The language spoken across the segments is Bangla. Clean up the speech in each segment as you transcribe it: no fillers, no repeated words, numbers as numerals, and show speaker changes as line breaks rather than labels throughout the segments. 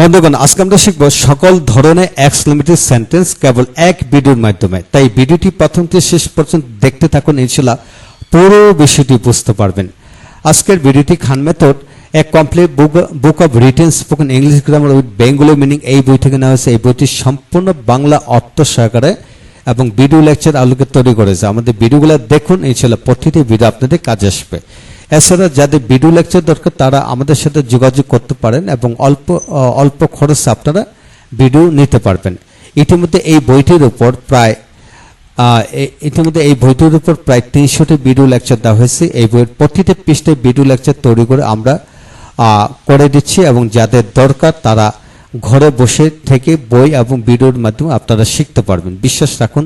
বন্ধুগণ, আজকে আমরা শিখব সকল ধরনের এক্সক্লেমেটরি সেন্টেন্স কেবল এক ভিডিওর মাধ্যমে। তাই ভিডিওটি প্রথম থেকে শেষ পর্যন্ত দেখতে থাকুন, ইনশাআল্লাহ পুরো বিষয়টি বুঝতে পারবেন। আজকের ভিডিওটি Khan method a complete book of written spoken English grammar with Bengali meaning এই বই থেকে নেওয়া হয়েছে। এই বইটি সম্পূর্ণ বাংলা অর্থ সহকারে এবং ভিডিও লেকচার আলোকে তৈরি করেছে। আমাদের ভিডিওগুলো দেখুন, ইনশাআল্লাহ প্রতিটি ভিডিও আপনাদের কাজে আসবে। এছাড়া যাদের ভিডিও লেকচার দরকার তারা আমাদের সাথে যোগাযোগ করতে পারেন এবং অল্প খরচে আপনারা ভিডিও নিতে পারবেন। ইতিমধ্যে এই বইটির উপর প্রায় 300টি ভিডিও লেকচার দেওয়া হয়েছে। এই বইয়ের প্রতিটি পৃষ্ঠায় ভিডিও লেকচার তৈরি করে আমরা করে দিচ্ছি এবং যাদের দরকার তারা ঘরে বসে থেকে বই এবং ভিডিওর মাধ্যমে আপনারা শিখতে পারবেন। বিশ্বাস রাখুন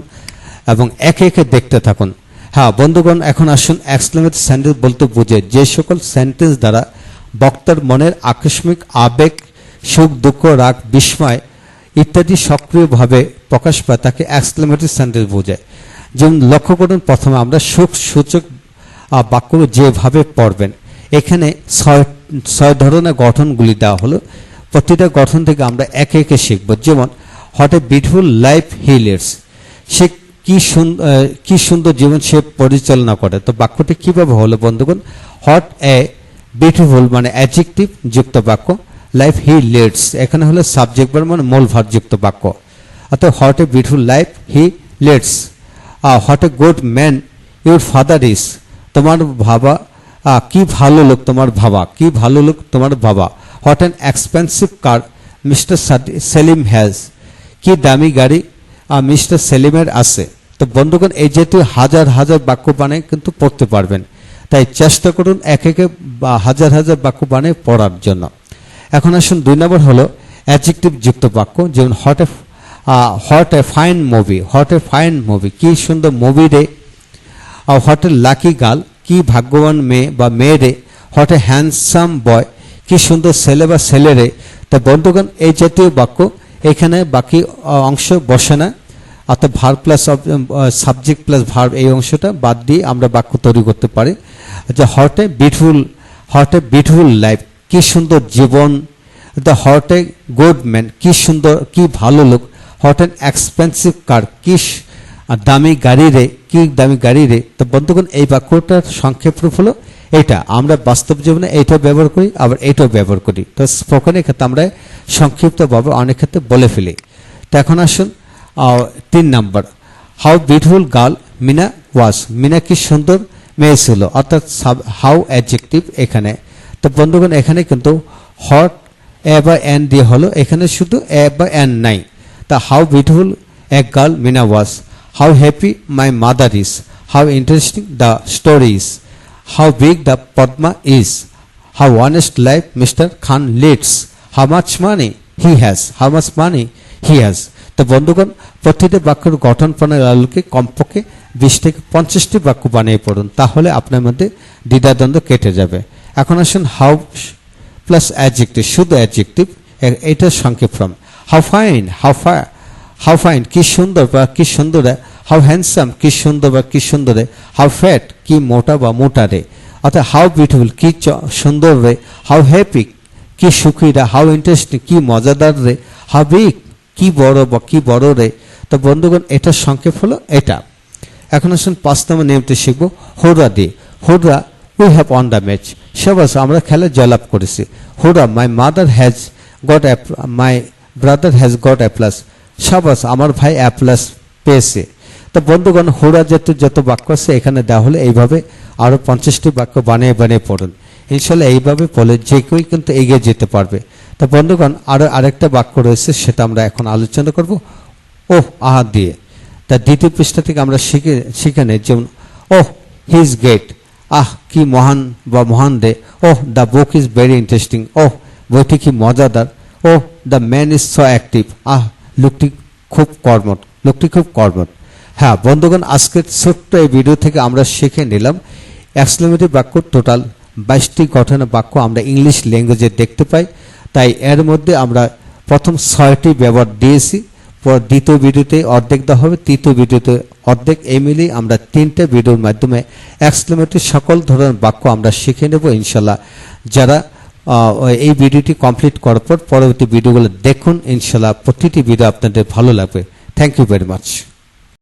এবং একে একে দেখতে থাকুন। হ্যাঁ বন্ধুগণ, এখন আসুন এক্সক্লেমেটরি সেন্টেন্স বলতে বোঝে যে সকল সেন্টেন্স দ্বারা বক্তার মনের আকস্মিক আবেগ, সুখ, দুঃখ, রাগ, বিস্ময় ইত্যাদি সক্রিয়ভাবে প্রকাশ পায় তাকে এক্সক্লেমেটরি সেন্টেন্স বোঝায়। যেমন লক্ষ্য করুন, প্রথমে আমরা সুখ সূচক বাক্য যেভাবে পড়বেন, এখানে ছয় ধরনের গঠনগুলি দেওয়া হলো। প্রতিটা গঠন থেকে আমরা একে একে শিখব। যেমন what a beautiful life he leads, সে কি সুন্দর জীবন সে পরিচালনা করে। তো বাক্যটি কিভাবে হলো বন্ধুগণ? হোয়াট এ বিউটিফুল মানে অ্যাডজেক্টিভ যুক্ত বাক্য, লাইফ হি লিডস এখানে হলো সাবজেক্ট ভার্ব মানে মূল ভার্ব যুক্ত বাক্য। অর্থাৎ what a beautiful life he Leeds. What a good man your father is, তোমার বাবা কি ভালো লোক তোমার বাবা, কি ভালো লোক তোমার বাবা। What an expensive car mister Selim has, কি দামি গাড়ি মিস্টার সেলিমের আছে। তো বন্ধুগণ, এই জাতীয় হাজার হাজার বাক্য বানিয়ে কিন্তু পড়তে পারবেন। তাই চেষ্টা করুন এক একে হাজার হাজার বাক্য বানিয়ে পড়ার জন্য। এখন আসুন 2 নম্বর হলো অ্যাডজেক্টিভ যুক্ত বাক্য। যেমন what A fine movie, what a fine movie, কি সুন্দর মুভি রে। হোয়াট এ লাকি গার্ল, কি ভাগ্যবান মেয়ে বা মেয়ে রে। হোয়াট এ হ্যান্ডসাম বয়, কি সুন্দর ছেলে বা ছেলে রে। তা বন্ধুগণ, এই জাতীয় বাক্য এখানে বাকি অংশ বসে না, অর্থাৎ verb plus subject plus verb এই অংশটা বাদ দিয়ে আমরা বাক্য তৈরি করতে পারি। যে হোয়াট এ বিউটিফুল লাইফ, কি সুন্দর জীবন। The what a good man, কি সুন্দর কি ভালো লোক। হোয়াট এন এক্সপেন্সিভ কার, কি দামি গাড়ি রে, কি দামি গাড়ি রে। তো বন্ধুগণ, এই বাক্যটার সংক্ষেপ রূপ হলো এটা। আমরা বাস্তব জীবনে এইটা ব্যবহার করি, আবার এইটাও ব্যবহার করি। তো স্পোকেনের ক্ষেত্রে আমরা সংক্ষিপ্তভাবে অনেক ক্ষেত্রে বলে ফেলি। তো এখন আসুন 3 নম্বর, হাউ বিউটিফুল গার্ল মিনা ওয়াজ, মিনা কি সুন্দর মেয়ে ছিল। অর্থাৎ হাউ অ্যাডজেক্টিভ এখানে। তো বন্ধুগণ, এখানে কিন্তু হট এ বা এন দিয়ে হলো, এখানে শুধু এ বা এন নাই। তা how beautiful a girl Mina was, how happy my mother is, how interesting the story is, how big the Padma is, how honest life mister Khan leads, how much money he has, how much money he has. তো বন্ধুগণ, প্রতিটি বাক্যের গঠন প্রণালীর আলোকে কমপক্ষে 20 থেকে 50টি বাক্য বানিয়ে পড়ুন, তাহলে আপনার মধ্যে দ্বিধাদ্বন্দ্ব কেটে যাবে। এখন আসুন হাউ প্লাস অ্যাডজেক্টিভ, শুধু অ্যাডজেক্টিভ, এইটার সংক্ষেপ ফর্ম। হাউ ফাইন কি সুন্দর বা কি সুন্দর। হাউ হ্যান্ডসাম কি সুন্দর বা কি সুন্দর। হাউ ফ্যাট কি মোটা বা মোটা রে। অর্থাৎ হাউ বিউটিফুল কি সুন্দর রে। হাউ হ্যাপি কি সুখী রে। হাউ ইন্টারেস্টিং কি মজাদার রে। হাউ বিগ কি বড় বা কি বড় রে। তো বন্ধুগণ, এটার সংক্ষেপ হলো এটা। এখন আসুন 5 নম্বর নিয়মটি শিখবো হুররা দিয়ে। Hurrah we have won the match, সবাস আমরা খেলা জয়লাভ করেছি। Hurrah my mother has got my brother has got a plus, সবাস আমার ভাই এ প্লাস পেয়েছে। তো বন্ধুগণ, হুররা যত বাক্য আছে এখানে দেওয়া হলে এইভাবে আরও 50টি বাক্য বানিয়ে বানিয়ে পড়ুন। ইনশাল্লাহ এইভাবে পড়লে যে কেউ কিন্তু এগিয়ে যেতে পারবে। তো বন্ধুগণ, আরেকটা বাক্য রয়েছে, সেটা আমরা এখন আলোচনা করব ওহ আহা দিয়ে। তা 2য় পৃষ্ঠা থেকে আমরা শিখে নেই। যেমন ওহ হি ইজ গ্রেট, আহ কি মহান বা মহান রে। Oh the book is very interesting, oh বইটি কি মজাদার। Oh the man is so active, আহ লোকটি খুব কর্মঠ। হ্যাঁ বন্ধুগণ, আজকের ছোট্ট এই ভিডিও থেকে আমরা শিখে নিলাম এক্সক্লেমেটরি বাক্য টোটাল 22টি গঠনের বাক্য আমরা ইংলিশ ল্যাঙ্গুয়েজে দেখতে পাই। তাই এর মধ্যে আমরা প্রথম 6টি ব্যবহার দিয়েছি, পর 2য় ভিডিওতে অর্ধেক দেওয়া হবে, 3য় ভিডিওতে অর্ধেক। এই মিলিয়ে আমরা 3টে ভিডিওর মাধ্যমে এক্সক্লেমেটরি সকল ধরনের বাক্য আমরা শিখে নেব ইনশাল্লাহ। যারা এই ভিডিওটি কমপ্লিট করার পর পরবর্তী ভিডিওগুলো দেখুন, ইনশাআল্লাহ প্রতিটি ভিডিও আপনাদের ভালো লাগবে। Thank you very much.